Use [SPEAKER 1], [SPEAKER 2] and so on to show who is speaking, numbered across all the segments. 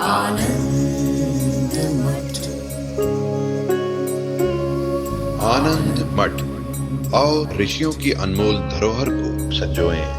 [SPEAKER 1] आनंद मठ।
[SPEAKER 2] आनंद मठ और ऋषियों की अनमोल धरोहर को संजोएं।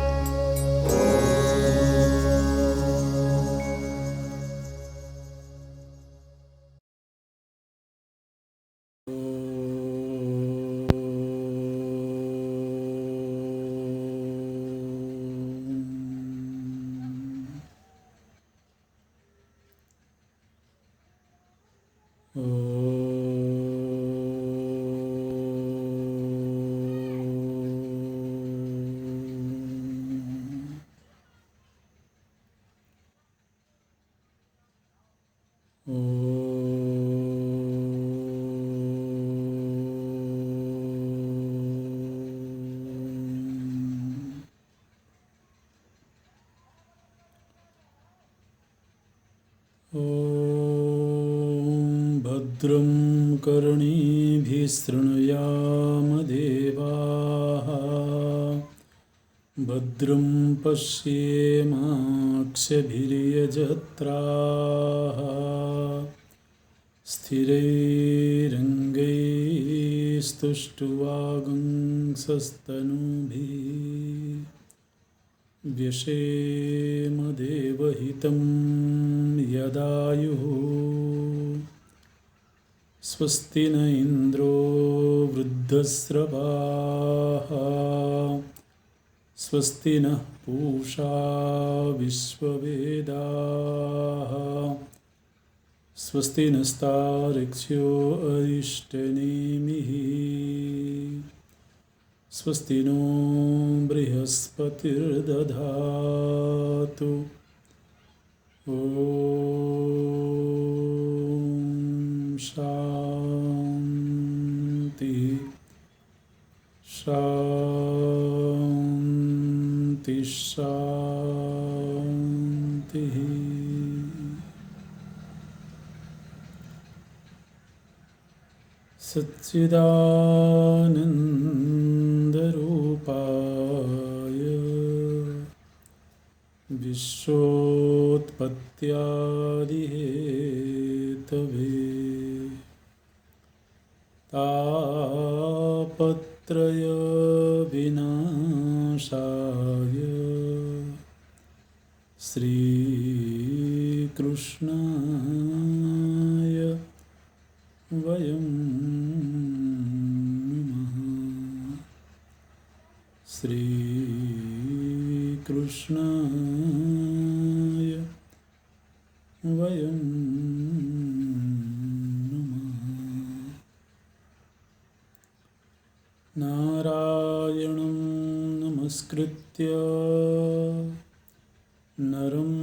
[SPEAKER 3] भद्रं कर्णेभिः शृणुयाम देवाः, भद्रं पश्येमाक्षभिर्यजत्राः, स्थिरैरङ्गैस्तुष्टुवागुंसस्तनूभिः व्यशेम देवहितं यदायुः। स्वस्ति न इन्द्रो वृद्धस्रवाः, स्वस्ति नः पूषा विश्ववेदाः, स्वस्ति नस्तार्क्ष्यो अरिष्टनेमिः, स्वस्ति नो बृहस्पतिर्दधातु। ॐ शान्ति शान्ति शान्तिः। सच्चिदानन्दरूपाय विश्वोत्पत्त्यादिहेतवे तापत्रयविनाशाय श्रीकृष्णाय वयं नमः। श्रीकृष्णाय वयं नमः। नारायणं नमस्कृत्य नरं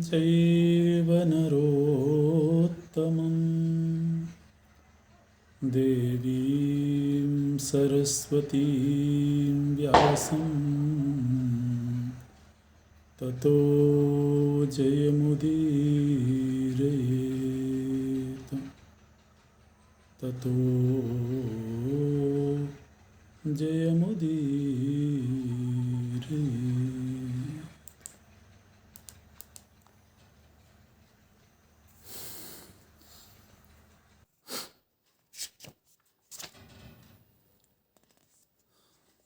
[SPEAKER 3] चैव नरोत्तमं, देवीं सरस्वतीं व्यासं ततो जयमुदीरयेत्। ततो जयमुदीरयेत्।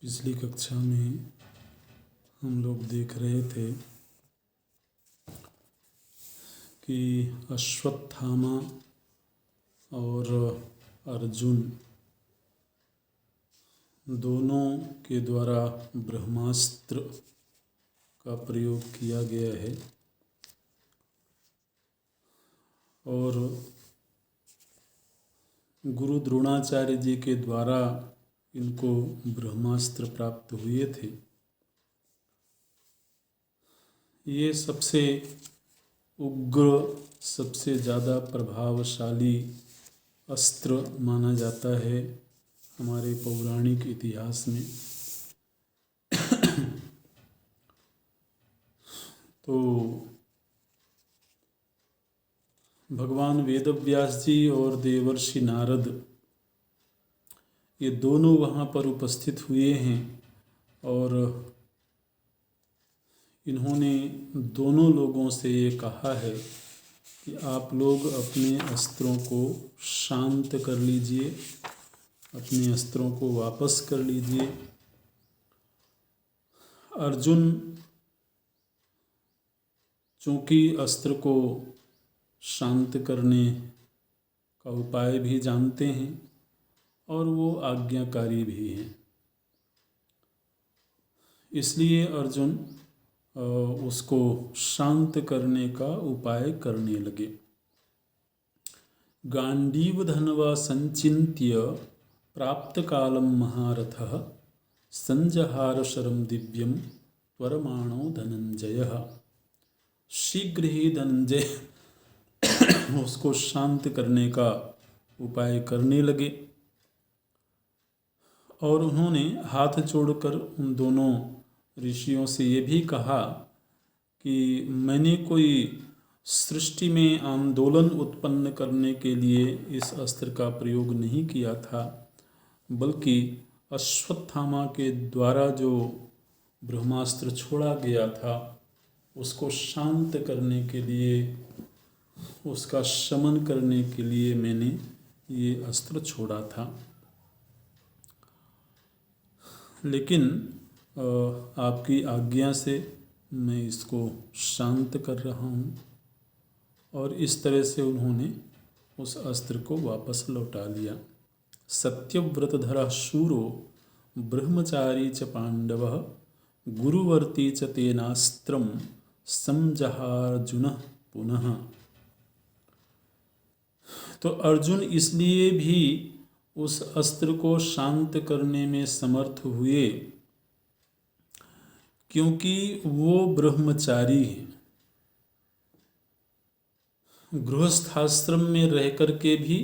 [SPEAKER 3] पिछली कक्षा में हम लोग देख रहे थे कि अश्वत्थामा और अर्जुन दोनों के द्वारा ब्रह्मास्त्र का प्रयोग किया गया है और गुरु द्रोणाचार्य जी के द्वारा इनको ब्रह्मास्त्र प्राप्त हुए थे। ये सबसे उग्र, सबसे ज़्यादा प्रभावशाली अस्त्र माना जाता है हमारे पौराणिक इतिहास में। तो भगवान वेदव्यास जी और देवर्षि नारद ये दोनों वहाँ पर उपस्थित हुए हैं और इन्होंने दोनों लोगों से ये कहा है कि आप लोग अपने अस्त्रों को शांत कर लीजिए, अपने अस्त्रों को वापस कर लीजिए। अर्जुन चूंकि अस्त्र को शांत करने का उपाय भी जानते हैं और वो आज्ञाकारी भी हैं, इसलिए अर्जुन उसको शांत करने का उपाय करने लगे। गांडीव धन्वा संचिन्त्य प्राप्त कालम महारथः संजहार शरम दिव्यम त्वरमाणो धनंजयः। शीघ्र ही धनंजय उसको शांत करने का उपाय करने लगे और उन्होंने हाथ जोड़कर उन दोनों ऋषियों से ये भी कहा कि मैंने कोई सृष्टि में आंदोलन उत्पन्न करने के लिए इस अस्त्र का प्रयोग नहीं किया था, बल्कि अश्वत्थामा के द्वारा जो ब्रह्मास्त्र छोड़ा गया था उसको शांत करने के लिए, उसका शमन करने के लिए मैंने ये अस्त्र छोड़ा था। लेकिन आपकी आज्ञा से मैं इसको शांत कर रहा हूँ। और इस तरह से उन्होंने उस अस्त्र को वापस लौटा लिया। सत्यव्रतधरः शूरो ब्रह्मचारी च पांडवः गुरुवर्ती च तेनास्त्रं समजहार्जुनः पुनः। तो अर्जुन इसलिए भी उस अस्त्र को शांत करने में समर्थ हुए क्योंकि वो ब्रह्मचारी है। गृहस्थाश्रम में रह कर के भी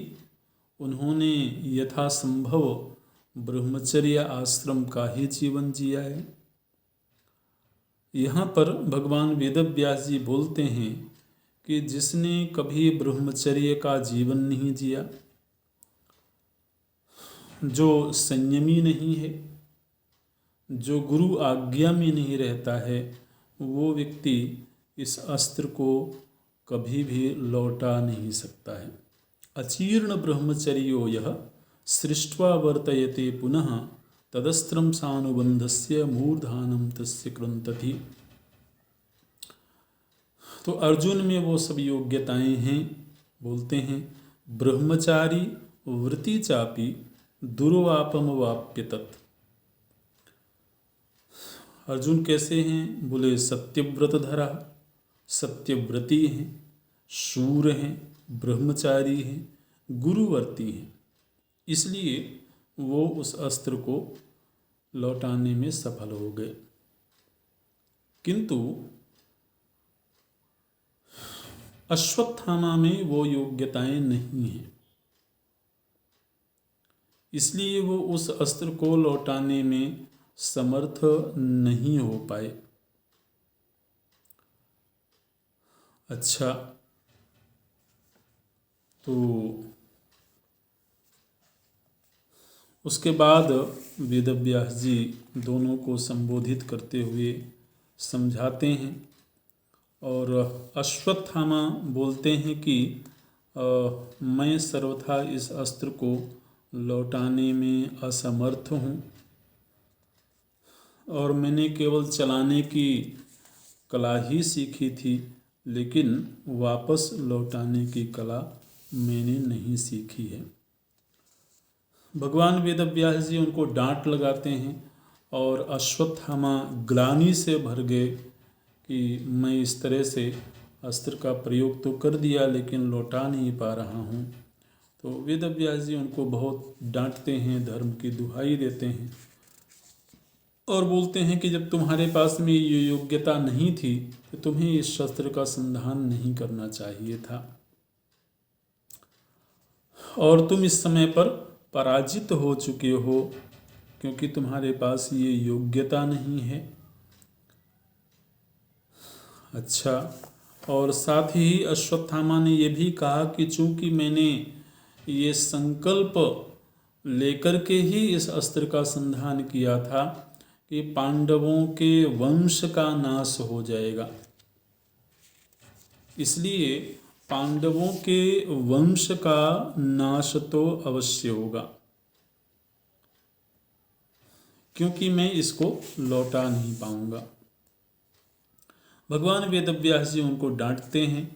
[SPEAKER 3] उन्होंने यथासंभव ब्रह्मचर्य आश्रम का ही जीवन जिया है। यहाँ पर भगवान वेदव्यास जी बोलते हैं कि जिसने कभी ब्रह्मचर्य का जीवन नहीं जिया, जो संयमी नहीं है, जो गुरु आज्ञा में नहीं रहता है, वो व्यक्ति इस अस्त्र को कभी भी लौटा नहीं सकता है। अचीर्ण ब्रह्मचर्यो यः सृष्ट्वा वर्तयते पुनः तदस्त्रं सानुबंधस्य मूर्धानं तस्य कृन्तति। तो अर्जुन में वो सब योग्यताएं हैं। बोलते हैं ब्रह्मचारी वृत्ति चापि दुर्वापम वाप्य तत्। अर्जुन कैसे हैं? बोले सत्यव्रतधरा, सत्यव्रती हैं, शूर हैं, ब्रह्मचारी हैं, गुरुवर्ती हैं, इसलिए वो उस अस्त्र को लौटाने में सफल हो गए। किंतु अश्वत्थामा में वो योग्यताएं नहीं हैं, इसलिए वो उस अस्त्र को लौटाने में समर्थ नहीं हो पाए। अच्छा, तो उसके बाद वेदव्यास जी दोनों को संबोधित करते हुए समझाते हैं और अश्वत्थामा बोलते हैं कि मैं सर्वथा इस अस्त्र को लौटाने में असमर्थ हूँ और मैंने केवल चलाने की कला ही सीखी थी, लेकिन वापस लौटाने की कला मैंने नहीं सीखी है। भगवान वेदव्यास जी उनको डांट लगाते हैं और अश्वत्थामा ग्लानि से भर गए कि मैं इस तरह से अस्त्र का प्रयोग तो कर दिया लेकिन लौटा नहीं पा रहा हूँ। तो वेदव्यास जी उनको बहुत डांटते हैं, धर्म की दुहाई देते हैं और बोलते हैं कि जब तुम्हारे पास में ये योग्यता नहीं थी तो तुम्हें इस शस्त्र का संधान नहीं करना चाहिए था और तुम इस समय पर पराजित हो चुके हो क्योंकि तुम्हारे पास ये योग्यता नहीं है। अच्छा, और साथ ही अश्वत्थामा ने यह भी कहा कि चूंकि मैंने ये संकल्प लेकर के ही इस अस्त्र का संधान किया था कि पांडवों के वंश का नाश हो जाएगा, इसलिए पांडवों के वंश का नाश तो अवश्य होगा, क्योंकि मैं इसको लौटा नहीं पाऊंगा। भगवान वेदव्यास जी उनको डांटते हैं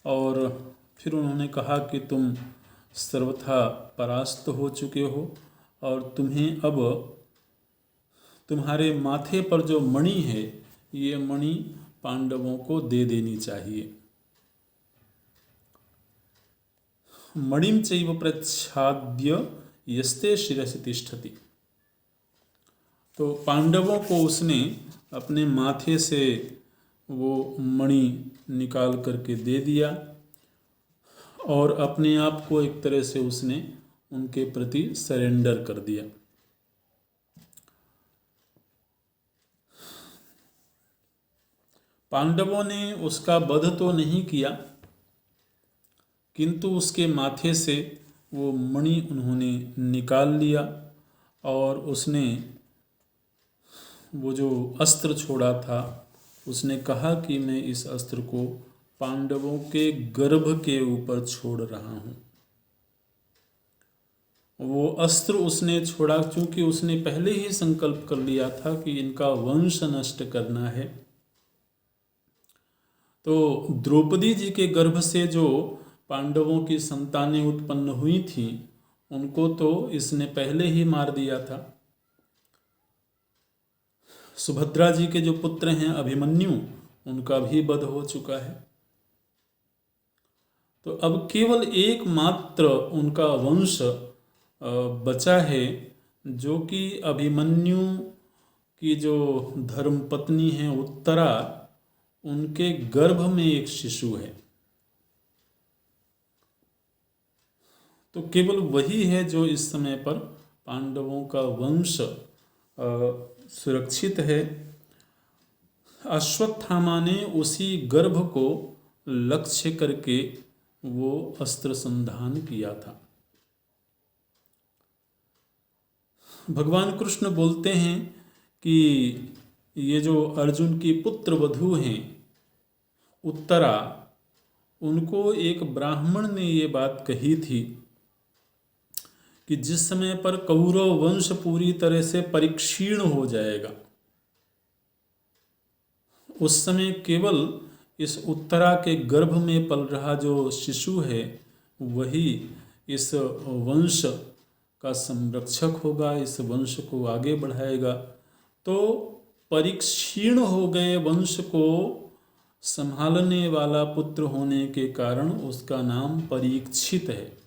[SPEAKER 3] और फिर उन्होंने कहा कि तुम सर्वथा परास्त हो चुके हो और तुम्हें अब तुम्हारे माथे पर जो मणि है, ये मणि पांडवों को दे देनी चाहिए। मणिम चैव प्रच्छाद्य यस्ते शिरसि तिष्ठति। तो पांडवों को उसने अपने माथे से वो मणि निकाल करके दे दिया और अपने आप को एक तरह से उसने उनके प्रति सरेंडर कर दिया। पांडवों ने उसका वध तो नहीं किया, किंतु उसके माथे से वो मणि उन्होंने निकाल लिया और उसने वो जो अस्त्र छोड़ा था, उसने कहा कि मैं इस अस्त्र को पांडवों के गर्भ के ऊपर छोड़ रहा हूँ। वो अस्त्र उसने छोड़ा क्योंकि उसने पहले ही संकल्प कर लिया था कि इनका वंश नष्ट करना है। तो द्रौपदी जी के गर्भ से जो पांडवों की संतानें उत्पन्न हुई थी, उनको तो इसने पहले ही मार दिया था। सुभद्रा जी के जो पुत्र हैं अभिमन्यु, उनका भी वध हो चुका है। तो अब केवल एकमात्र उनका वंश बचा है, जो कि अभिमन्यु की जो धर्मपत्नी है उत्तरा, उनके गर्भ में एक शिशु है। तो केवल वही है जो इस समय पर पांडवों का वंश सुरक्षित है। अश्वत्थामा ने उसी गर्भ को लक्ष्य करके वो अस्त्र संधान किया था। भगवान कृष्ण बोलते हैं कि ये जो अर्जुन की पुत्र वधू हैं उत्तरा, उनको एक ब्राह्मण ने ये बात कही थी कि जिस समय पर कौरव वंश पूरी तरह से परिक्षीण हो जाएगा, उस समय केवल इस उत्तरा के गर्भ में पल रहा जो शिशु है, वही इस वंश का संरक्षक होगा, इस वंश को आगे बढ़ाएगा। तो परिक्षीण हो गए वंश को संभालने वाला पुत्र होने के कारण उसका नाम परीक्षित है।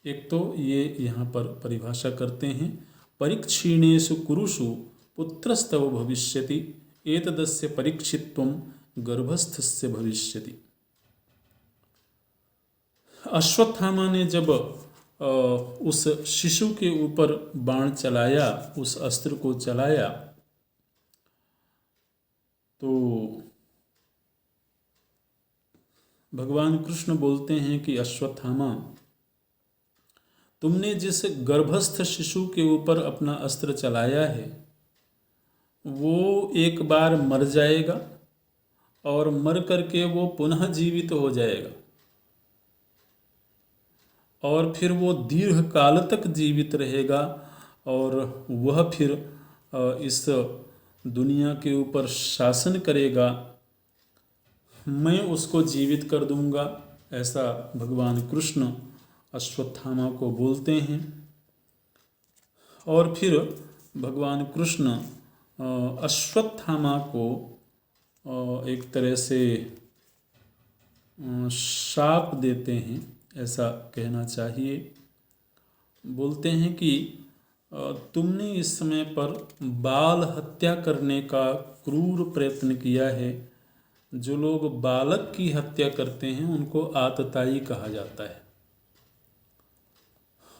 [SPEAKER 3] एक तो ये यहाँ पर परिभाषा करते हैं, परीक्षीणेषु कुरुषु पुत्रस्तव भविष्यति एतदस्य परीक्षित्वं गर्भस्थस्य भविष्यति। अश्वत्थामा ने जब उस शिशु के ऊपर बाण चलाया, उस अस्त्र को चलाया, तो भगवान कृष्ण बोलते हैं कि अश्वत्थामा, तुमने जिस गर्भस्थ शिशु के ऊपर अपना अस्त्र चलाया है, वो एक बार मर जाएगा और मर करके वो पुनः जीवित हो जाएगा और फिर वो दीर्घ काल तक जीवित रहेगा और वह फिर इस दुनिया के ऊपर शासन करेगा। मैं उसको जीवित कर दूंगा, ऐसा भगवान कृष्ण अश्वत्थामा को बोलते हैं। और फिर भगवान कृष्ण अश्वत्थामा को एक तरह से शाप देते हैं, ऐसा कहना चाहिए। बोलते हैं कि तुमने इस समय पर बाल हत्या करने का क्रूर प्रयत्न किया है। जो लोग बालक की हत्या करते हैं उनको आतताई कहा जाता है,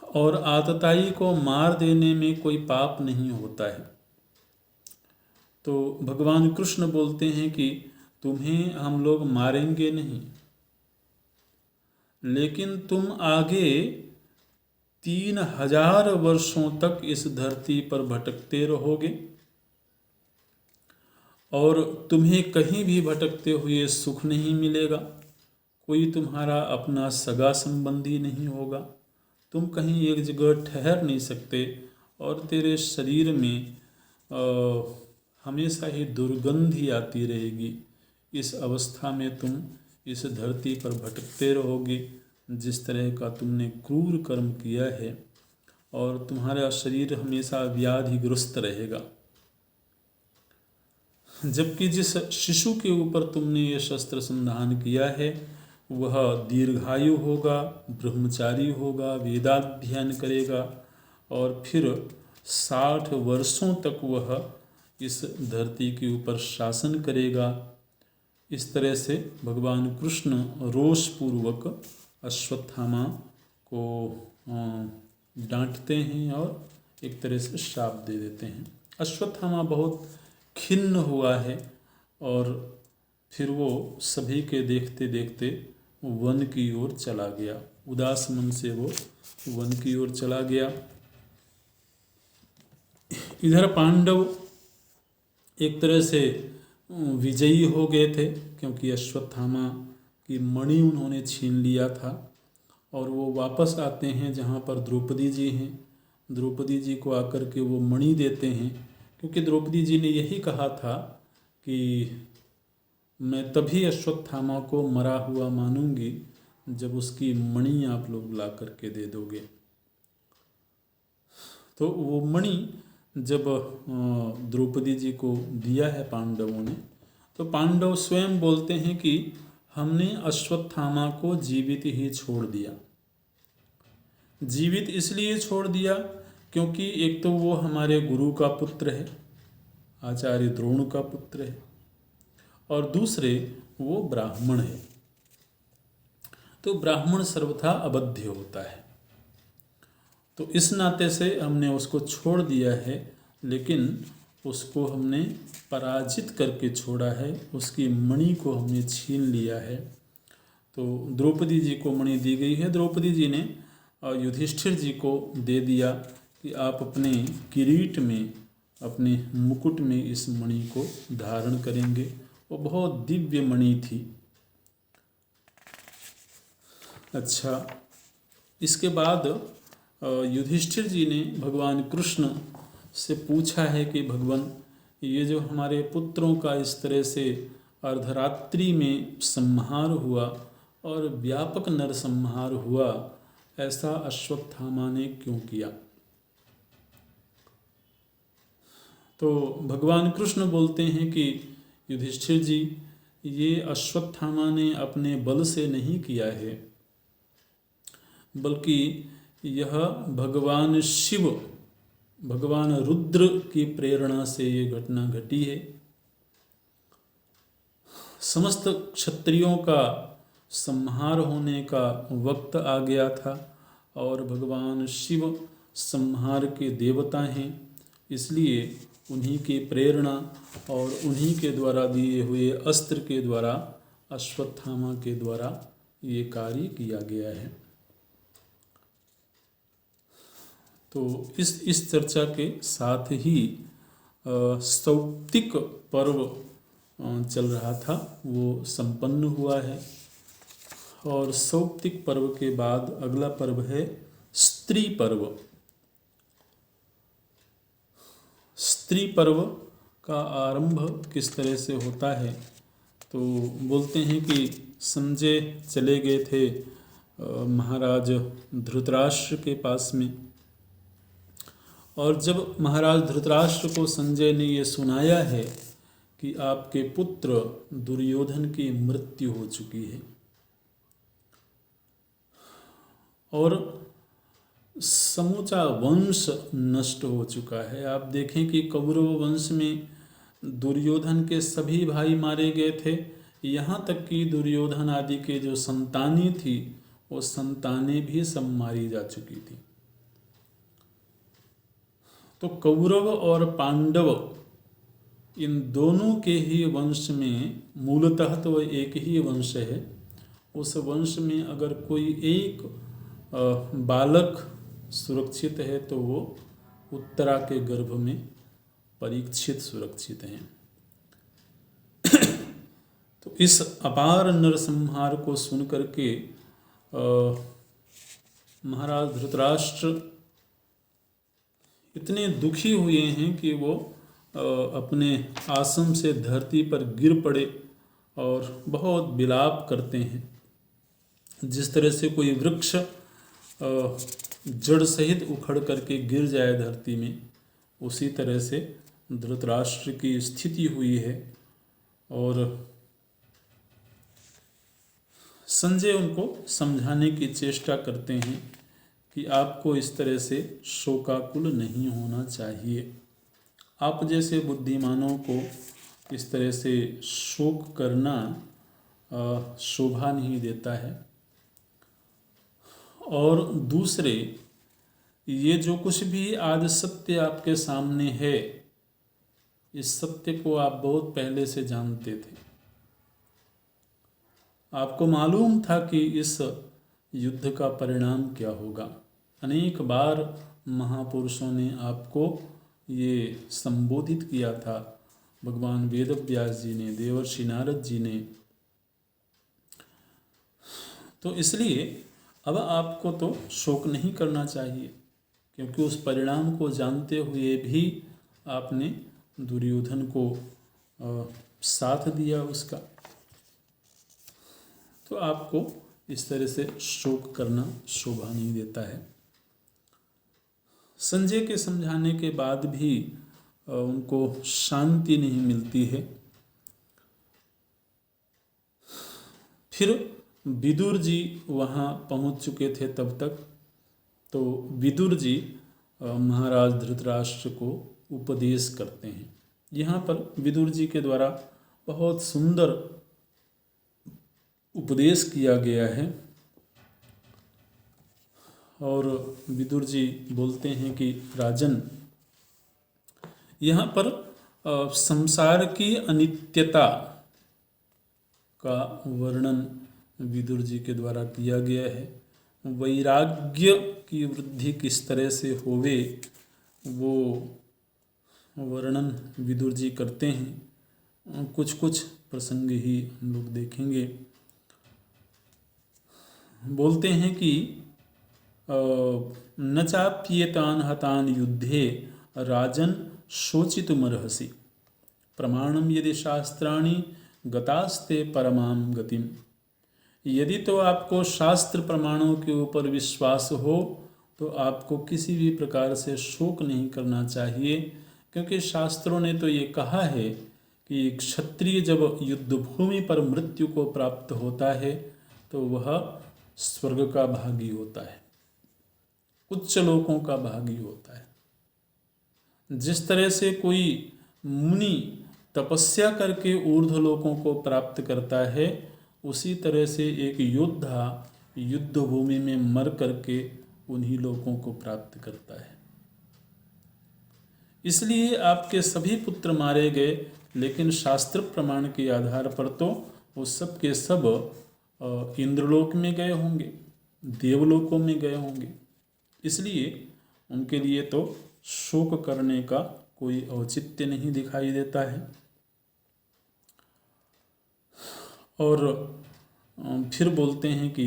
[SPEAKER 3] और आतताई को मार देने में कोई पाप नहीं होता है। तो भगवान कृष्ण बोलते हैं कि तुम्हें हम लोग मारेंगे नहीं, लेकिन तुम आगे 3000 वर्षों तक इस धरती पर भटकते रहोगे और तुम्हें कहीं भी भटकते हुए सुख नहीं मिलेगा। कोई तुम्हारा अपना सगा संबंधी नहीं होगा, तुम कहीं एक जगह ठहर नहीं सकते और तेरे शरीर में हमेशा ही दुर्गंध ही आती रहेगी। इस अवस्था में तुम इस धरती पर भटकते रहोगे जिस तरह का तुमने क्रूर कर्म किया है, और तुम्हारा शरीर हमेशा व्याधिग्रस्त रहेगा। जबकि जिस शिशु के ऊपर तुमने ये शस्त्र संधान किया है वह दीर्घायु होगा, ब्रह्मचारी होगा, वेदाध्ययन करेगा और फिर 60 वर्षों तक वह इस धरती के ऊपर शासन करेगा। इस तरह से भगवान कृष्ण रोषपूर्वक अश्वत्थामा को डांटते हैं और एक तरह से श्राप दे देते हैं। अश्वत्थामा बहुत खिन्न हुआ है और फिर वो सभी के देखते देखते वन की ओर चला गया। उदास मन से वो वन की ओर चला गया। इधर पांडव एक तरह से विजयी हो गए थे क्योंकि अश्वत्थामा की मणि उन्होंने छीन लिया था, और वो वापस आते हैं जहाँ पर द्रौपदी जी हैं। द्रौपदी जी को आकर के वो मणि देते हैं, क्योंकि द्रौपदी जी ने यही कहा था कि मैं तभी अश्वत्थामा को मरा हुआ मानूंगी जब उसकी मणि आप लोग ला करके दे दोगे। तो वो मणि जब द्रौपदी जी को दिया है पांडवों ने, तो पांडव स्वयं बोलते हैं कि हमने अश्वत्थामा को जीवित ही छोड़ दिया। जीवित इसलिए छोड़ दिया क्योंकि एक तो वो हमारे गुरु का पुत्र है, आचार्य द्रोण का पुत्र है, और दूसरे वो ब्राह्मण है। तो ब्राह्मण सर्वथा अबध्य होता है, तो इस नाते से हमने उसको छोड़ दिया है, लेकिन उसको हमने पराजित करके छोड़ा है, उसकी मणि को हमने छीन लिया है। तो द्रौपदी जी को मणि दी गई है। द्रौपदी जी ने युधिष्ठिर जी को दे दिया कि आप अपने किरीट में, अपने मुकुट में इस मणि को धारण करेंगे। वो बहुत दिव्य मणि थी। अच्छा, इसके बाद युधिष्ठिर जी ने भगवान कृष्ण से पूछा है कि भगवान, ये जो हमारे पुत्रों का इस तरह से अर्धरात्रि में संहार हुआ और व्यापक नरसंहार हुआ, ऐसा अश्वत्थामा ने क्यों किया? तो भगवान कृष्ण बोलते हैं कि युधिष्ठिर जी, ये अश्वत्थामा ने अपने बल से नहीं किया है, बल्कि यह भगवान शिव, भगवान रुद्र की प्रेरणा से ये घटना घटी है। समस्त क्षत्रियों का संहार होने का वक्त आ गया था और भगवान शिव संहार के देवता हैं, इसलिए उन्हीं की प्रेरणा और उन्हीं के द्वारा दिए हुए अस्त्र के द्वारा, अश्वत्थामा के द्वारा ये कार्य किया गया है। तो इस चर्चा के साथ ही सौप्तिक पर्व चल रहा था, वो संपन्न हुआ है। और सौप्तिक पर्व के बाद अगला पर्व है स्त्री पर्व। स्त्री पर्व का आरंभ किस तरह से होता है? तो बोलते हैं कि संजय चले गए थे महाराज धृतराष्ट्र के पास में, और जब महाराज धृतराष्ट्र को संजय ने ये सुनाया है कि आपके पुत्र दुर्योधन की मृत्यु हो चुकी है और समूचा वंश नष्ट हो चुका है। आप देखें कि कौरव वंश में दुर्योधन के सभी भाई मारे गए थे, यहाँ तक कि दुर्योधन आदि के जो संतानें थी, वो संतानें भी सब मारी जा चुकी थी। तो कौरव और पांडव इन दोनों के ही वंश में, मूलतः तो एक ही वंश है, उस वंश में अगर कोई एक बालक सुरक्षित है तो वो उत्तरा के गर्भ में परीक्षित सुरक्षित हैं। तो इस अपार नरसंहार को सुन करके महाराज धृतराष्ट्र इतने दुखी हुए हैं कि वो अपने आसन से धरती पर गिर पड़े और बहुत विलाप करते हैं। जिस तरह से कोई वृक्ष जड़ सहित उखड़ करके गिर जाए धरती में, उसी तरह से धृतराष्ट्र की स्थिति हुई है। और संजय उनको समझाने की चेष्टा करते हैं कि आपको इस तरह से शोकाकुल नहीं होना चाहिए। आप जैसे बुद्धिमानों को इस तरह से शोक करना शोभा नहीं देता है। और दूसरे, ये जो कुछ भी आज सत्य आपके सामने है, इस सत्य को आप बहुत पहले से जानते थे। आपको मालूम था कि इस युद्ध का परिणाम क्या होगा। अनेक बार महापुरुषों ने आपको ये संबोधित किया था, भगवान वेदव्यास जी ने, देवर्षि नारद जी ने। तो इसलिए अब आपको तो शोक नहीं करना चाहिए, क्योंकि उस परिणाम को जानते हुए भी आपने दुर्योधन को साथ दिया उसका। तो आपको इस तरह से शोक करना शोभा नहीं देता है। संजय के समझाने के बाद भी उनको शांति नहीं मिलती है। फिर विदुर जी वहाँ पहुँच चुके थे तब तक। तो विदुर जी महाराज धृतराष्ट्र को उपदेश करते हैं। यहाँ पर विदुर जी के द्वारा बहुत सुंदर उपदेश किया गया है। और विदुर जी बोलते हैं कि राजन, यहाँ पर संसार की अनित्यता का वर्णन विदुर जी के द्वारा किया गया है। वैराग्य की वृद्धि किस तरह से होवे, वो वर्णन विदुर जी करते हैं। कुछ कुछ प्रसंग ही हम लोग देखेंगे। बोलते हैं कि न चाप्येतान हतान युद्धे राजन शोचितुमर्हसि प्रमाणम यदि शास्त्राणि गतास्ते परमाम गतिम। यदि तो आपको शास्त्र प्रमाणों के ऊपर विश्वास हो तो आपको किसी भी प्रकार से शोक नहीं करना चाहिए, क्योंकि शास्त्रों ने तो ये कहा है कि क्षत्रिय जब युद्ध भूमि पर मृत्यु को प्राप्त होता है तो वह स्वर्ग का भागी होता है, उच्च लोकों का भागी होता है। जिस तरह से कोई मुनि तपस्या करके ऊर्ध्व लोकों को प्राप्त करता है, उसी तरह से एक योद्धा युद्ध भूमि में मर करके उन्हीं लोकों को प्राप्त करता है। इसलिए आपके सभी पुत्र मारे गए, लेकिन शास्त्र प्रमाण के आधार पर तो वो सब के सब इंद्रलोक में गए होंगे, देवलोकों में गए होंगे। इसलिए उनके लिए तो शोक करने का कोई औचित्य नहीं दिखाई देता है। और फिर बोलते हैं कि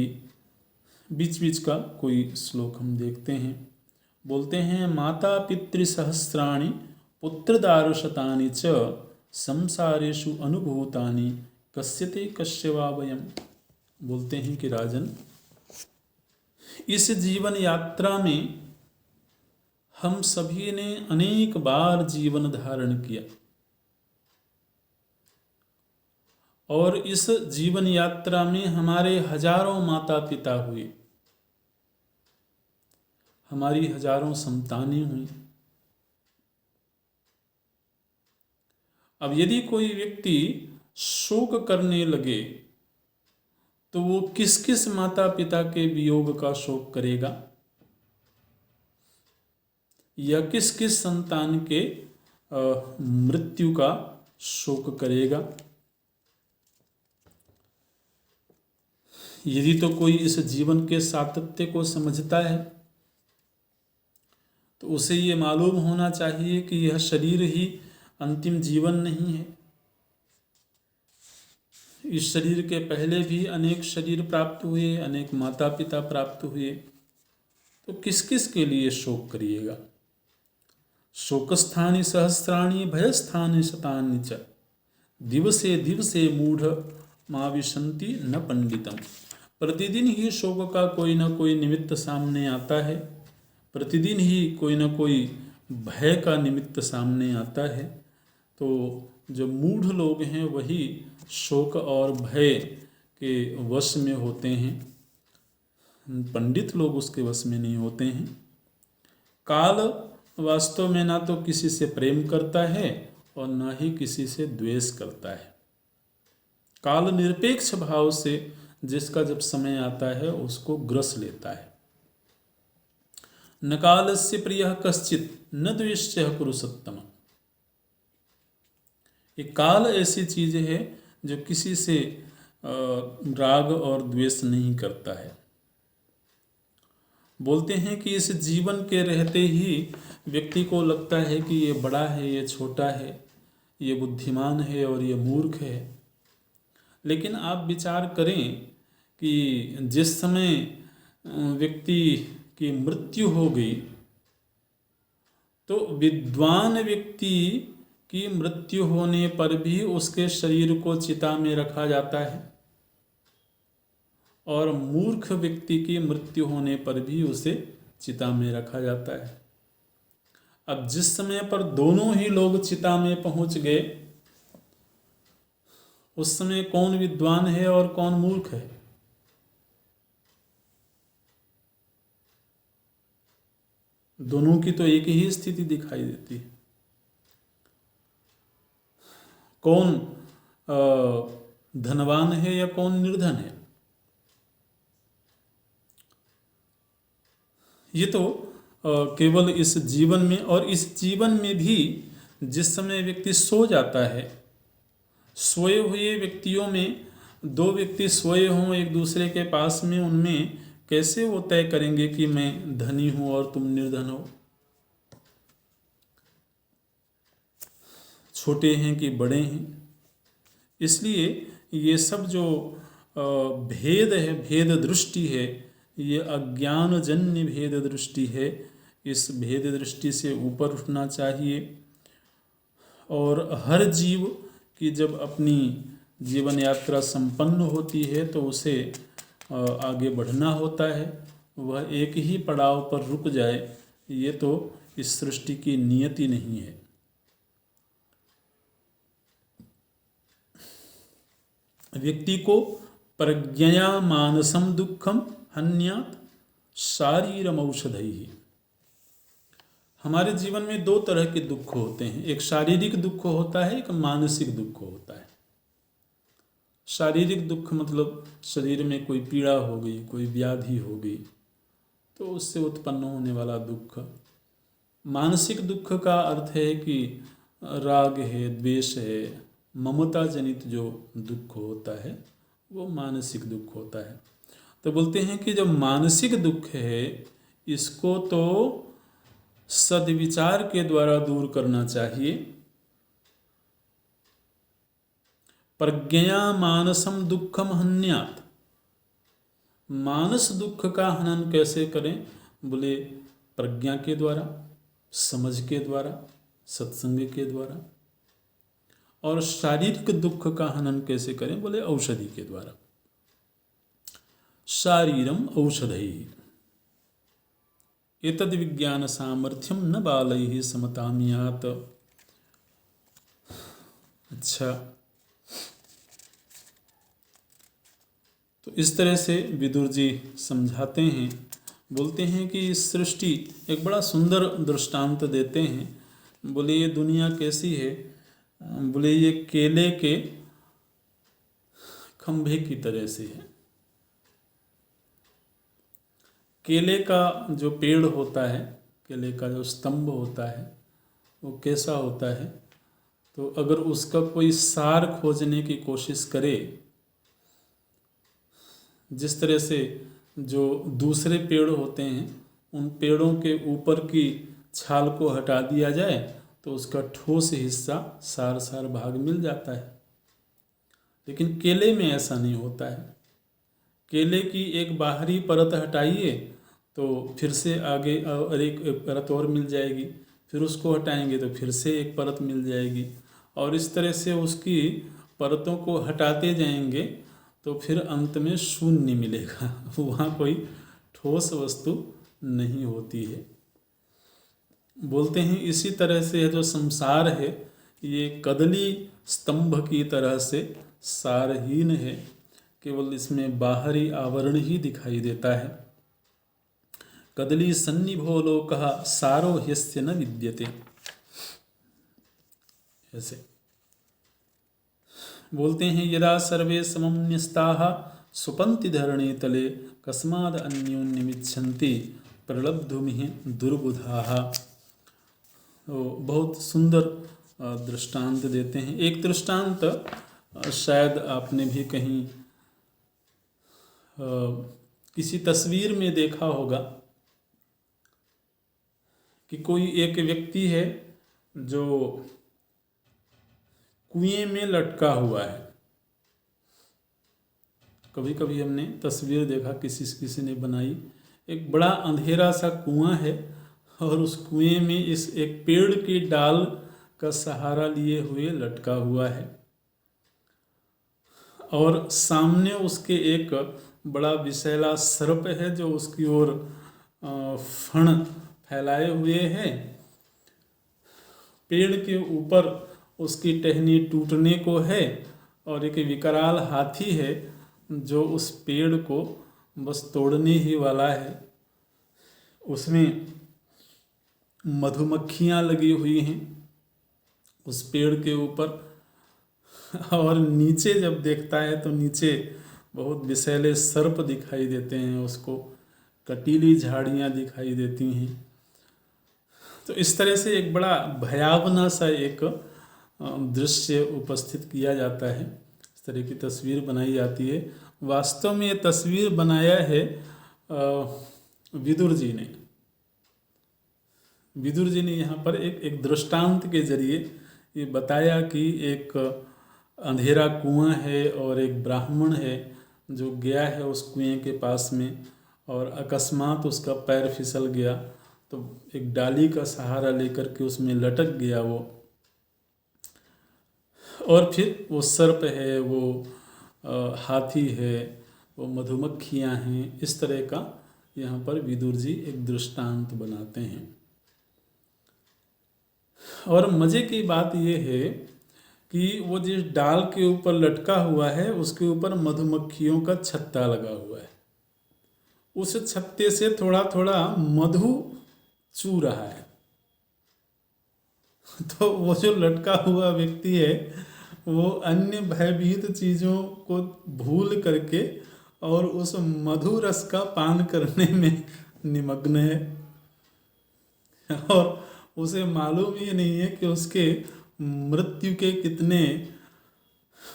[SPEAKER 3] बीच बीच का कोई श्लोक हम देखते हैं। बोलते हैं माता पितृसहस्राणि पुत्रदारुशतानि च संसारेषु अनुभूतानि कस्यते कस्य वा वयम्। बोलते हैं कि राजन, इस जीवन यात्रा में हम सभी ने अनेक बार जीवन धारण किया, और इस जीवन यात्रा में हमारे हजारों माता पिता हुए, हमारी हजारों संतानें हुई। अब यदि कोई व्यक्ति शोक करने लगे तो वो किस किस माता पिता के वियोग का शोक करेगा, या किस किस संतान के मृत्यु का शोक करेगा। यदि तो कोई इस जीवन के सातत्य को समझता है तो उसे ये मालूम होना चाहिए कि यह शरीर ही अंतिम जीवन नहीं है। इस शरीर के पहले भी अनेक शरीर प्राप्त हुए, अनेक माता पिता प्राप्त हुए, तो किस किस के लिए शोक करिएगा। शोकस्थानि सहस्राणि भयस्थानि शतानि च दिवसे दिवसे मूढ़ माविशन्ति न पंडितम। प्रतिदिन ही शोक का कोई ना कोई निमित्त सामने आता है, प्रतिदिन ही कोई ना कोई भय का निमित्त सामने आता है। तो जो मूढ़ लोग हैं वही शोक और भय के वश में होते हैं, पंडित लोग उसके वश में नहीं होते हैं। काल वास्तव में ना तो किसी से प्रेम करता है और ना ही किसी से द्वेष करता है। काल निरपेक्ष भाव से जिसका जब समय आता है उसको ग्रस लेता है। न कालस्य प्रियः कश्चित् न द्वेष्यः कुरु सत्तम। ये काल ऐसी चीज है जो किसी से राग और द्वेष नहीं करता है। बोलते हैं कि इस जीवन के रहते ही व्यक्ति को लगता है कि ये बड़ा है, ये छोटा है, ये बुद्धिमान है और ये मूर्ख है। लेकिन आप विचार करें कि जिस समय व्यक्ति की मृत्यु हो गई तो विद्वान व्यक्ति की मृत्यु होने पर भी उसके शरीर को चिता में रखा जाता है और मूर्ख व्यक्ति की मृत्यु होने पर भी उसे चिता में रखा जाता है। अब जिस समय पर दोनों ही लोग चिता में पहुंच गए, उस समय कौन विद्वान है और कौन मूर्ख है? दोनों की तो एक ही स्थिति दिखाई देती है। कौन धनवान है या कौन निर्धन है, ये तो केवल इस जीवन में, और इस जीवन में भी जिस समय व्यक्ति सो जाता है, सोए हुए व्यक्तियों में दो व्यक्ति सोए हों एक दूसरे के पास में, उनमें कैसे वो तय करेंगे कि मैं धनी हूं और तुम निर्धन हो, छोटे हैं कि बड़े हैं? इसलिए ये सब जो भेद है, भेद दृष्टि है, ये अज्ञानजन्य भेद दृष्टि है। इस भेद दृष्टि से ऊपर उठना चाहिए और हर जीव की जब अपनी जीवन यात्रा संपन्न होती है तो उसे आगे बढ़ना होता है। वह एक ही पड़ाव पर रुक जाए, ये तो इस सृष्टि की नियति नहीं है। व्यक्ति को प्रज्ञया मानसम दुखम हन्यात् शारीरम औषधैः। हमारे जीवन में दो तरह के दुख होते हैं, एक शारीरिक दुख होता है, एक मानसिक दुख होता है। शारीरिक दुख मतलब शरीर में कोई पीड़ा हो गई, कोई व्याधि हो गई, तो उससे उत्पन्न होने वाला दुख। मानसिक दुख का अर्थ है कि राग है, द्वेष है, ममता जनित जो दुख होता है वो मानसिक दुख होता है। तो बोलते हैं कि जो मानसिक दुख है इसको तो सद्विचार के द्वारा दूर करना चाहिए। प्रज्ञया मानसम दुखम हन्यात्। मानस दुख का हनन कैसे करें? बोले प्रज्ञा के द्वारा, समझ के द्वारा, सत्संग के द्वारा। और शारीरिक दुख का हनन कैसे करें? बोले औषधि के द्वारा। शारीरम औषधैः एतद् विज्ञान सामर्थ्यम न बालैः समतामियात्। अच्छा, तो इस तरह से विदुर जी समझाते हैं। बोलते हैं कि इस सृष्टि, एक बड़ा सुंदर दृष्टांत देते हैं। बोले ये दुनिया कैसी है? बोले ये केले के खंभे की तरह से है। केले का जो पेड़ होता है, केले का जो स्तंभ होता है वो कैसा होता है? तो अगर उसका कोई सार खोजने की कोशिश करे, जिस तरह से जो दूसरे पेड़ होते हैं उन पेड़ों के ऊपर की छाल को हटा दिया जाए तो उसका ठोस हिस्सा, सार भाग मिल जाता है। लेकिन केले में ऐसा नहीं होता है। केले की एक बाहरी परत हटाइए तो फिर से आगे और एक परत और मिल जाएगी, फिर उसको हटाएंगे तो फिर से एक परत मिल जाएगी, और इस तरह से उसकी परतों को हटाते जाएंगे तो फिर अंत में शून्य मिलेगा। वहाँ कोई ठोस वस्तु नहीं होती है। बोलते हैं इसी तरह से जो संसार है ये कदली स्तंभ की तरह से सारहीन है, केवल इसमें बाहरी आवरण ही दिखाई देता है। कदली सन्निभो लोकः सारो ह्यस्य न विद्यते। ऐसे बोलते हैं यदा सर्वे समं न्यस्ताः सुपन्ति धरणी तले कस्माद् अन्योन्यमिच्छन्ति प्रलब्धुमिह दुर्बुधाः। तो बहुत सुंदर दृष्टांत देते हैं। एक दृष्टांत शायद आपने भी कहीं किसी तस्वीर में देखा होगा कि कोई एक व्यक्ति है जो कुएं में लटका हुआ है। कभी कभी हमने तस्वीर देखा, किसी ने बनाई, एक बड़ा अंधेरा सा कुआं है और उस कुएं में इस एक पेड़ की डाल का सहारा लिए हुए लटका हुआ है और सामने उसके एक बड़ा विषैला सर्प है जो उसकी ओर फण फैलाए हुए है। पेड़ के ऊपर उसकी टहनी टूटने को है और एक विकराल हाथी है जो उस पेड़ को बस तोड़ने ही वाला है। उसमें मधुमक्खियाँ लगी हुई हैं उस पेड़ के ऊपर, और नीचे जब देखता है तो नीचे बहुत विषैले सर्प दिखाई देते हैं, उसको कटीली झाड़ियाँ दिखाई देती हैं। तो इस तरह से एक बड़ा भयावना सा एक दृश्य उपस्थित किया जाता है। इस तरह की तस्वीर बनाई जाती है। वास्तव में ये तस्वीर बनाया है विदुर जी ने। विदुर जी ने यहाँ पर एक दृष्टांत के जरिए ये बताया कि एक अंधेरा कुआं है और एक ब्राह्मण है जो गया है उस कुएं के पास में और अकस्मात उसका पैर फिसल गया तो एक डाली का सहारा लेकर के उसमें लटक गया वो, और फिर वो सर्प है, वो हाथी है, वो मधुमक्खियाँ हैं। इस तरह का यहाँ पर विदुर जी एक दृष्टांत बनाते हैं। और मज़े की बात ये है कि वो जिस डाल के ऊपर लटका हुआ है उसके ऊपर मधुमक्खियों का छत्ता लगा हुआ है। उस छत्ते से थोड़ा थोड़ा मधु चू रहा है। तो वो जो लटका हुआ व्यक्ति है वो अन्य भयभीत चीज़ों को भूल करके और उस मधु रस का पान करने में निमग्न है, और उसे मालूम ही नहीं है कि उसके मृत्यु के कितने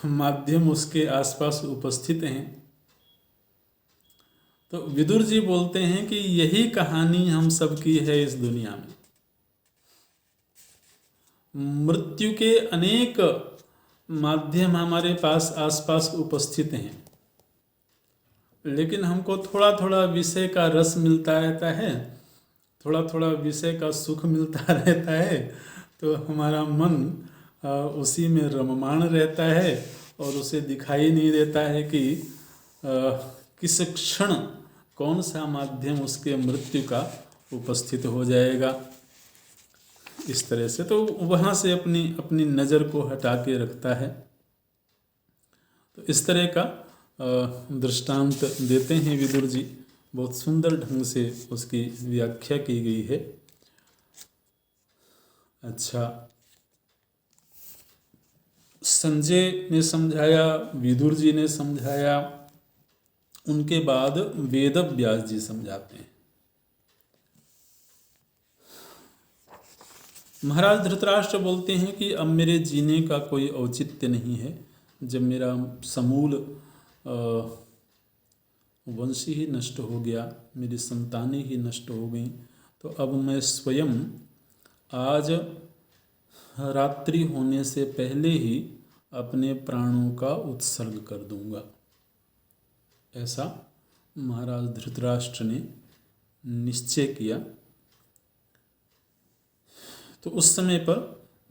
[SPEAKER 3] माध्यम उसके आसपास उपस्थित हैं। तो विदुर जी बोलते हैं कि यही कहानी हम सबकी है इस दुनिया में। मृत्यु के अनेक माध्यम हमारे पास आसपास उपस्थित हैं, लेकिन हमको थोड़ा थोड़ा विषय का रस मिलता रहता है, थोड़ा थोड़ा विषय का सुख मिलता रहता है, तो हमारा मन उसी में रममाण रहता है और उसे दिखाई नहीं देता है कि किस क्षण कौन सा माध्यम उसके मृत्यु का उपस्थित हो जाएगा। इस तरह से तो वहाँ से अपनी नज़र को हटा के रखता है। तो इस तरह का दृष्टांत देते हैं विदुर जी। बहुत सुंदर ढंग से उसकी व्याख्या की गई है। अच्छा, संजय ने समझाया, विदुर जी ने समझाया, उनके बाद वेदव्यास जी समझाते हैं। महाराज धृतराष्ट्र बोलते हैं कि अब मेरे जीने का कोई औचित्य नहीं है। जब मेरा समूल वंश ही नष्ट हो गया, मेरी संतानें ही नष्ट हो गई, तो अब मैं स्वयं आज रात्रि होने से पहले ही अपने प्राणों का उत्सर्ग कर दूंगा। ऐसा महाराज धृतराष्ट्र ने निश्चय किया। तो उस समय पर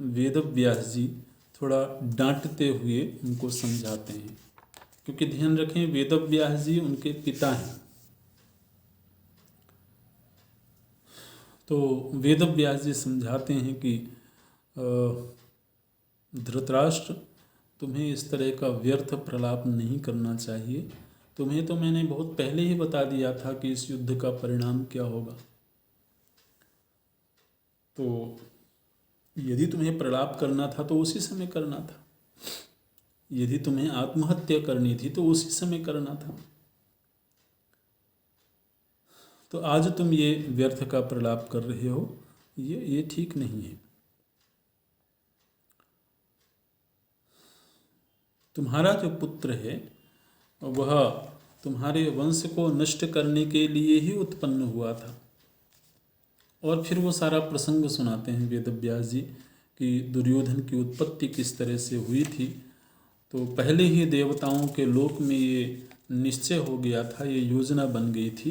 [SPEAKER 3] वेदव्यास जी थोड़ा डांटते हुए उनको समझाते हैं, क्योंकि ध्यान रखें वेदव्यास जी उनके पिता हैं। तो वेदव्यास जी समझाते हैं कि धृतराष्ट्र, तुम्हें इस तरह का व्यर्थ प्रलाप नहीं करना चाहिए। तुम्हें तो मैंने बहुत पहले ही बता दिया था कि इस युद्ध का परिणाम क्या होगा। तो यदि तुम्हें प्रलाप करना था तो उसी समय करना था, यदि तुम्हें आत्महत्या करनी थी तो उसी समय करना था। तो आज तुम ये व्यर्थ का प्रलाप कर रहे हो, ये ठीक नहीं है। तुम्हारा जो पुत्र है वह तुम्हारे वंश को नष्ट करने के लिए ही उत्पन्न हुआ था। और फिर वो सारा प्रसंग सुनाते हैं वेदव्यास जी कि दुर्योधन की उत्पत्ति किस तरह से हुई थी। तो पहले ही देवताओं के लोक में ये निश्चय हो गया था, ये योजना बन गई थी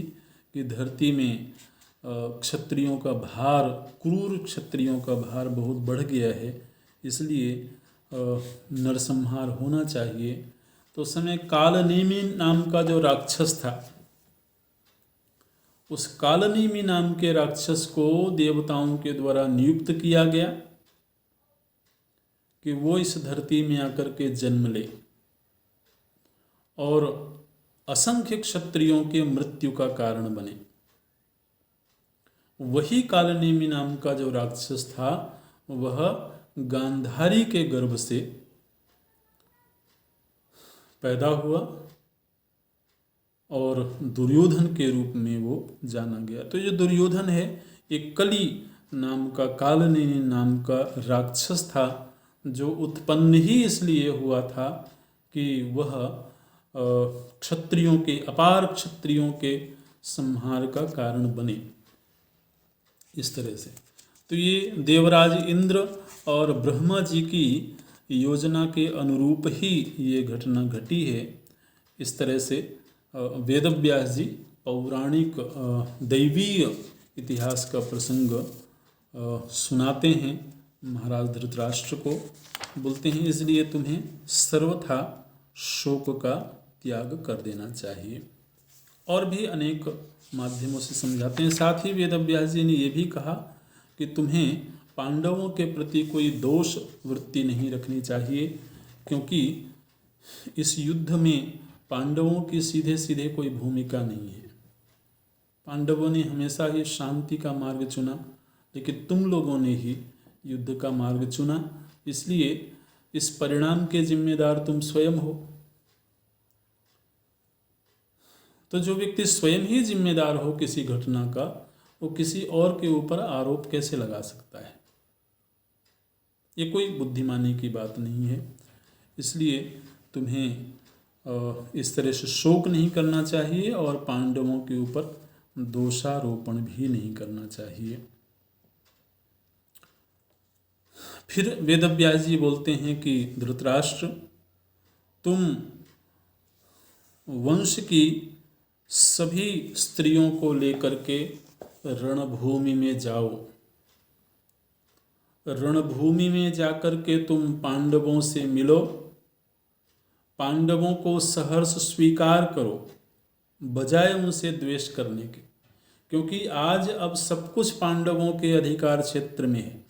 [SPEAKER 3] कि धरती में क्षत्रियों का भार, क्रूर क्षत्रियों का भार बहुत बढ़ गया है, इसलिए नरसंहार होना चाहिए। तो उस समय कालनेमी नाम का जो राक्षस था, उस कालनेमी नाम के राक्षस को देवताओं के द्वारा नियुक्त किया गया कि वो इस धरती में आकर के जन्म ले और असंख्य क्षत्रियों के मृत्यु का कारण बने। वही कालनेमी नाम का जो राक्षस था वह गांधारी के गर्भ से पैदा हुआ और दुर्योधन के रूप में वो जाना गया। तो ये दुर्योधन है, एक कली नाम का, कालनेमी नाम का राक्षस था, जो उत्पन्न ही इसलिए हुआ था कि वह क्षत्रियों के, अपार क्षत्रियों के संहार का कारण बने। इस तरह से तो ये देवराज इंद्र और ब्रह्मा जी की योजना के अनुरूप ही ये घटना घटी है। इस तरह से वेदव्यास जी पौराणिक दैवीय इतिहास का प्रसंग सुनाते हैं महाराज धृतराष्ट्र को। बोलते हैं इसलिए तुम्हें सर्वथा शोक का त्याग कर देना चाहिए। और भी अनेक माध्यमों से समझाते हैं। साथ ही वेदव्यास जी ने यह भी कहा कि तुम्हें पांडवों के प्रति कोई दोष वृत्ति नहीं रखनी चाहिए, क्योंकि इस युद्ध में पांडवों की सीधे सीधे कोई भूमिका नहीं है। पांडवों ने हमेशा ही शांति का मार्ग चुना, लेकिन तुम लोगों ने ही युद्ध का मार्ग चुना, इसलिए इस परिणाम के जिम्मेदार तुम स्वयं हो। तो जो व्यक्ति स्वयं ही जिम्मेदार हो किसी घटना का, वो किसी और के ऊपर आरोप कैसे लगा सकता है? ये कोई बुद्धिमानी की बात नहीं है। इसलिए तुम्हें इस तरह से शोक नहीं करना चाहिए और पांडवों के ऊपर दोषारोपण भी नहीं करना चाहिए। फिर वेदव्यास जी बोलते हैं कि धृतराष्ट्र, तुम वंश की सभी स्त्रियों को लेकर के रणभूमि में जाओ। रणभूमि में जाकर के तुम पांडवों से मिलो, पांडवों को सहर्ष स्वीकार करो बजाय उनसे द्वेष करने के, क्योंकि आज अब सब कुछ पांडवों के अधिकार क्षेत्र में है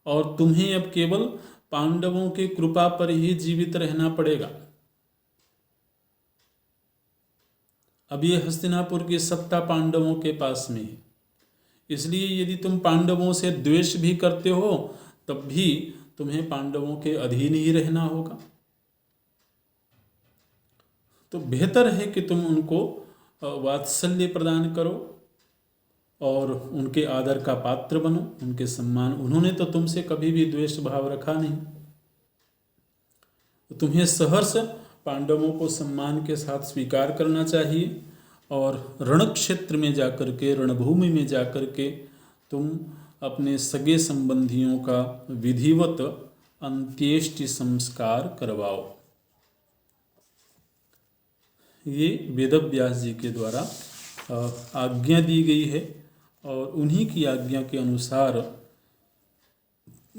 [SPEAKER 3] और तुम्हें अब केवल पांडवों की कृपा पर ही जीवित रहना पड़ेगा। अब ये हस्तिनापुर की सत्ता पांडवों के पास में है, इसलिए यदि तुम पांडवों से द्वेष भी करते हो तब भी तुम्हें पांडवों के अधीन ही रहना होगा। तो बेहतर है कि तुम उनको वात्सल्य प्रदान करो और उनके आदर का पात्र बनो, उनके सम्मान। उन्होंने तो तुमसे कभी भी द्वेष भाव रखा नहीं, तो तुम्हें सहर्ष पांडवों को सम्मान के साथ स्वीकार करना चाहिए और रण क्षेत्र में जाकर के, रणभूमि में जाकर के तुम अपने सगे संबंधियों का विधिवत अंत्येष्टि संस्कार करवाओ। ये वेदव्यास जी के द्वारा आज्ञा दी गई है और उन्हीं की आज्ञा के अनुसार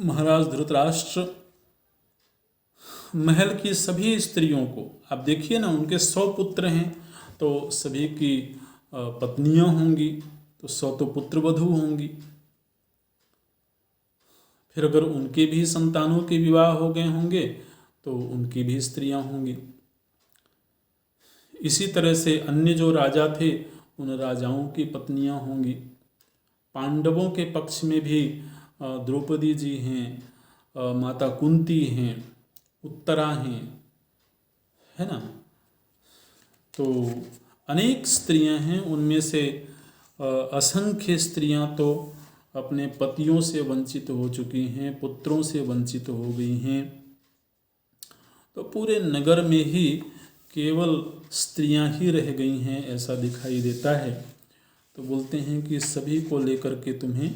[SPEAKER 3] महाराज धृतराष्ट्र महल की सभी स्त्रियों को, आप देखिए ना, उनके 100 पुत्र हैं तो सभी की पत्नियां होंगी, तो 100 तो पुत्र वधू होंगी। फिर अगर उनके भी संतानों के विवाह हो गए होंगे तो उनकी भी स्त्रियां होंगी। इसी तरह से अन्य जो राजा थे उन राजाओं की पत्नियां होंगी। पांडवों के पक्ष में भी द्रौपदी जी हैं, माता कुंती हैं, उत्तरा हैं, है ना। तो अनेक स्त्रियां हैं, उनमें से असंख्य स्त्रियां तो अपने पतियों से वंचित हो चुकी हैं, पुत्रों से वंचित हो गई हैं। तो पूरे नगर में ही केवल स्त्रियां ही रह गई हैं ऐसा दिखाई देता है। तो बोलते हैं कि सभी को लेकर के तुम्हें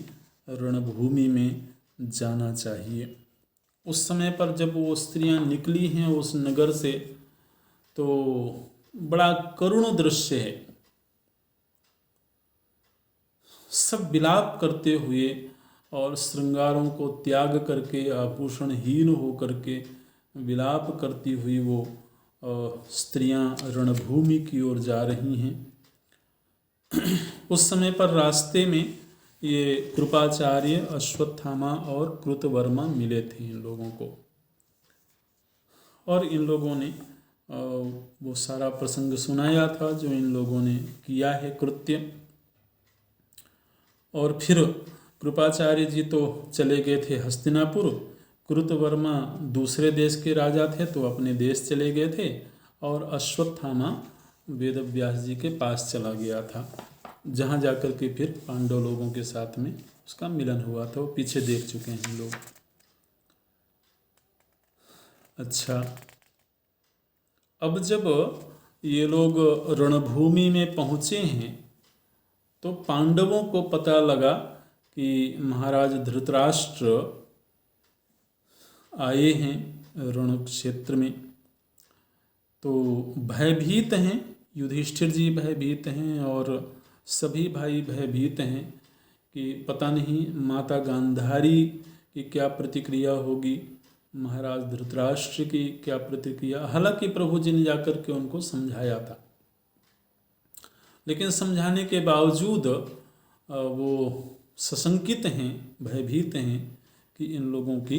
[SPEAKER 3] रणभूमि में जाना चाहिए। उस समय पर जब वो स्त्रियां निकली हैं उस नगर से तो बड़ा करुण दृश्य है। सब विलाप करते हुए और श्रृंगारों को त्याग करके आभूषणहीन हो करके विलाप करती हुई वो स्त्रियां रणभूमि की ओर जा रही हैं। उस समय पर रास्ते में ये कृपाचार्य, अश्वत्थामा और कृतवर्मा मिले थे इन लोगों को, और इन लोगों ने वो सारा प्रसंग सुनाया था जो इन लोगों ने किया है कृत्य। और फिर कृपाचार्य जी तो चले गए थे हस्तिनापुर, कृतवर्मा दूसरे देश के राजा थे तो अपने देश चले गए थे, और अश्वत्थामा वेदव्यास जी के पास चला गया था, जहाँ जाकर के फिर पांडव लोगों के साथ में उसका मिलन हुआ था। वो पीछे देख चुके हैं लोग। अच्छा, अब जब ये लोग रणभूमि में पहुँचे हैं तो पांडवों को पता लगा कि महाराज धृतराष्ट्र आए हैं रण क्षेत्र में। तो भयभीत हैं, युधिष्ठिर जी भयभीत हैं और सभी भाई भयभीत हैं कि पता नहीं माता गांधारी की क्या प्रतिक्रिया होगी, महाराज धृतराष्ट्र की क्या प्रतिक्रिया। हालांकि प्रभु जी ने जाकर के उनको समझाया था, लेकिन समझाने के बावजूद वो सशंकित हैं, भयभीत हैं कि इन लोगों की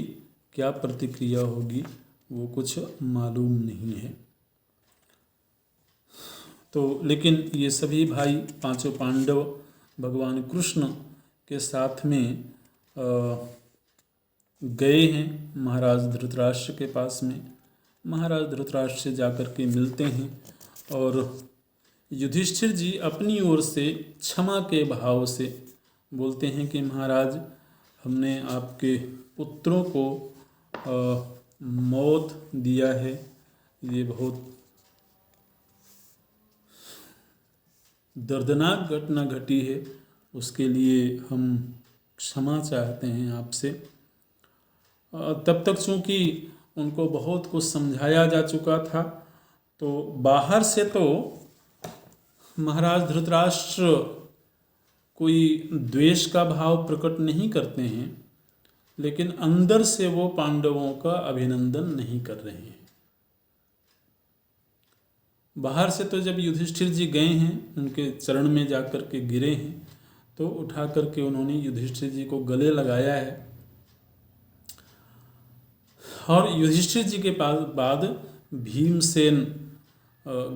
[SPEAKER 3] क्या प्रतिक्रिया होगी, वो कुछ मालूम नहीं है। तो लेकिन ये सभी भाई, पांचों पांडव भगवान कृष्ण के साथ में गए हैं महाराज धृतराष्ट्र के पास में। महाराज धृतराष्ट्र से जाकर के मिलते हैं और युधिष्ठिर जी अपनी ओर से क्षमा के भाव से बोलते हैं कि महाराज, हमने आपके पुत्रों को मौत दिया है, ये बहुत दर्दनाक घटना घटी है, उसके लिए हम क्षमा चाहते हैं आपसे। तब तक चूँकि उनको बहुत कुछ समझाया जा चुका था, तो बाहर से तो महाराज धृतराष्ट्र कोई द्वेष का भाव प्रकट नहीं करते हैं, लेकिन अंदर से वो पांडवों का अभिनंदन नहीं कर रहे हैं। बाहर से तो जब युधिष्ठिर जी गए हैं, उनके चरण में जाकर के गिरे हैं, तो उठा करके उन्होंने युधिष्ठिर जी को गले लगाया है। और युधिष्ठिर जी के बाद भीमसेन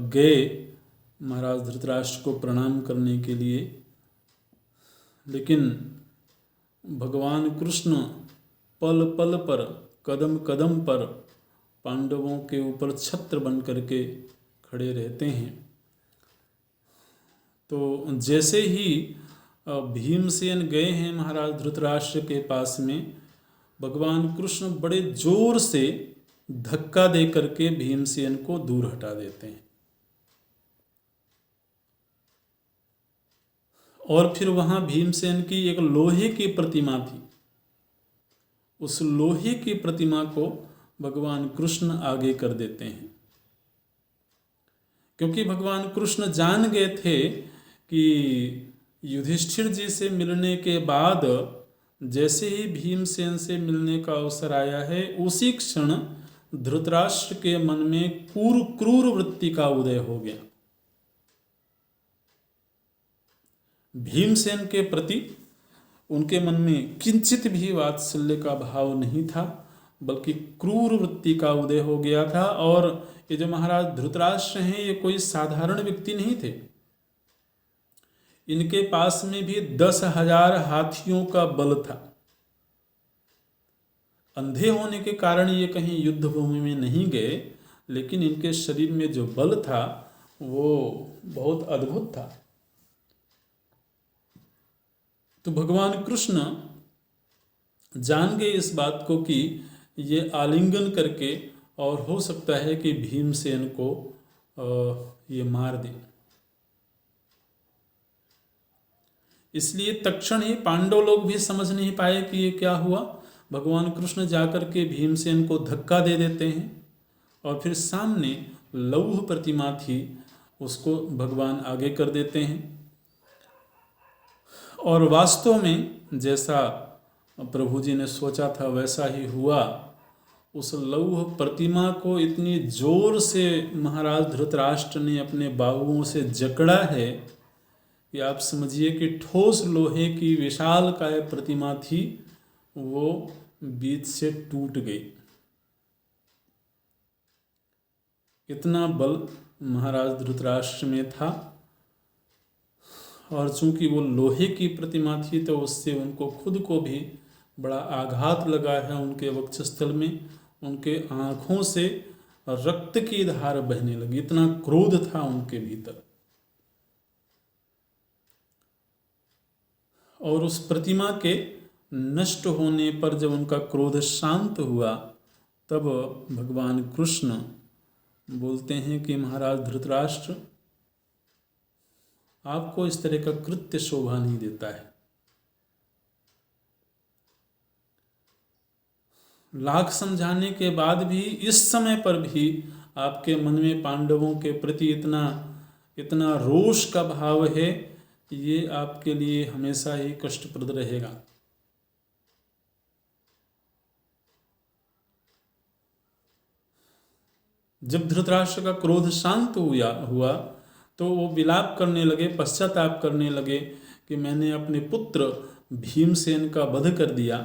[SPEAKER 3] गए महाराज धृतराष्ट्र को प्रणाम करने के लिए, लेकिन भगवान कृष्ण पल पल पर, कदम कदम पर पांडवों के ऊपर छत्र बन करके खड़े रहते हैं। तो जैसे ही भीमसेन गए हैं महाराज धृतराष्ट्र के पास में, भगवान कृष्ण बड़े जोर से धक्का दे करके भीमसेन को दूर हटा देते हैं। और फिर वहाँ भीमसेन की एक लोहे की प्रतिमा थी, उस लोहे की प्रतिमा को भगवान कृष्ण आगे कर देते हैं, क्योंकि भगवान कृष्ण जान गए थे कि युधिष्ठिर जी से मिलने के बाद जैसे ही भीमसेन से मिलने का अवसर आया है, उसी क्षण धृतराष्ट्र के मन में क्रूर वृत्ति का उदय हो गया। भीमसेन के प्रति उनके मन में किंचित भी वात्सल्य का भाव नहीं था, बल्कि क्रूर वृत्ति का उदय हो गया था। और ये जो महाराज धृतराष्ट्र हैं, ये कोई साधारण व्यक्ति नहीं थे। इनके पास में भी 10,000 हाथियों का बल था। अंधे होने के कारण ये कहीं युद्ध भूमि में नहीं गए, लेकिन इनके शरीर में जो बल था वो बहुत अद्भुत था। तो भगवान कृष्ण जान गए इस बात को कि ये आलिंगन करके और हो सकता है कि भीमसेन को ये मार दे। इसलिए तत्क्षण ही पांडव लोग भी समझ नहीं पाए कि ये क्या हुआ। भगवान कृष्ण जाकर के भीमसेन को धक्का दे देते हैं और फिर सामने लौह प्रतिमा थी उसको भगवान आगे कर देते हैं। और वास्तव में जैसा प्रभु जी ने सोचा था वैसा ही हुआ। उस लौह प्रतिमा को इतनी जोर से महाराज धृतराष्ट्र ने अपने बाहुओं से जकड़ा है कि आप समझिए कि ठोस लोहे की विशालकाय प्रतिमा थी, वो बीच से टूट गई। इतना बल महाराज धृतराष्ट्र में था। और चूंकि वो लोहे की प्रतिमा थी तो उससे उनको खुद को भी बड़ा आघात लगा है। उनके वक्षस्थल में, उनके आँखों से रक्त की धार बहने लगी, इतना क्रोध था उनके भीतर। और उस प्रतिमा के नष्ट होने पर जब उनका क्रोध शांत हुआ, तब भगवान कृष्ण बोलते हैं कि महाराज धृतराष्ट्र, आपको इस तरह का कृत्य शोभा नहीं देता है। लाख समझाने के बाद भी, इस समय पर भी आपके मन में पांडवों के प्रति इतना रोष का भाव है, ये आपके लिए हमेशा ही कष्टप्रद रहेगा। जब धृतराष्ट्र का क्रोध शांत हुआ तो वो विलाप करने लगे, पश्चाताप करने लगे कि मैंने अपने पुत्र भीमसेन का वध कर दिया।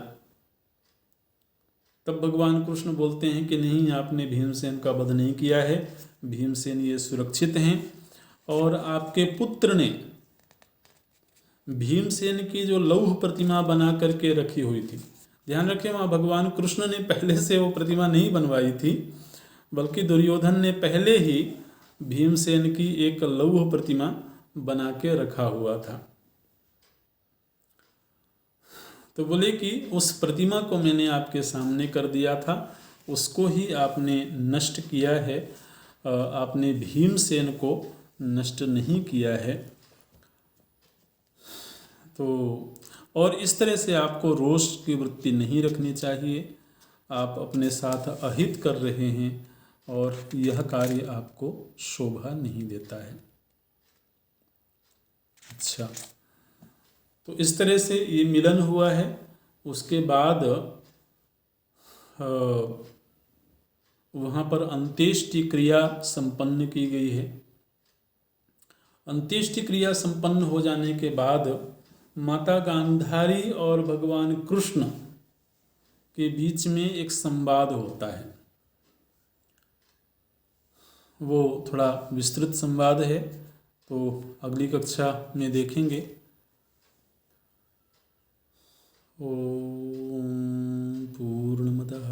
[SPEAKER 3] तब भगवान कृष्ण बोलते हैं कि नहीं, आपने भीमसेन का वध नहीं किया है, भीमसेन ये सुरक्षित हैं। और आपके पुत्र ने भीमसेन की जो लौह प्रतिमा बना करके रखी हुई थी, ध्यान रखें वहाँ भगवान कृष्ण ने पहले से वो प्रतिमा नहीं बनवाई थी, बल्कि दुर्योधन ने पहले ही भीमसेन की एक लौह प्रतिमा बना के रखा हुआ था। तो बोले कि उस प्रतिमा को मैंने आपके सामने कर दिया था, उसको ही आपने नष्ट किया है, आपने भीमसेन को नष्ट नहीं किया है। तो और इस तरह से आपको रोष की वृत्ति नहीं रखनी चाहिए। आप अपने साथ अहित कर रहे हैं और यह कार्य आपको शोभा नहीं देता है। अच्छा, तो इस तरह से ये मिलन हुआ है। उसके बाद वहाँ पर अंत्येष्टि क्रिया संपन्न की गई है। अंत्येष्टि क्रिया संपन्न हो जाने के बाद माता गांधारी और भगवान कृष्ण के बीच में एक संवाद होता है। वो थोड़ा विस्तृत संवाद है, तो अगली कक्षा में देखेंगे। ओम पूर्णमदः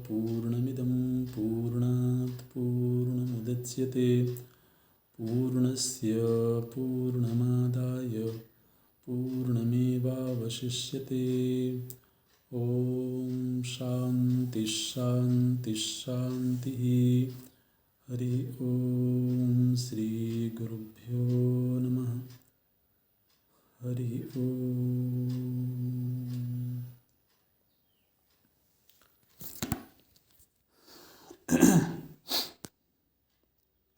[SPEAKER 3] पूर्णमिदं पूर्णात् पूर्णमुदच्यते पूर्णस्य पूर्णमादाय पूर्णमेवावशिष्यते। ओम शांति शांति शांतिः। हरि ओम श्री गुरुभ्यो नमः। हरि ओम।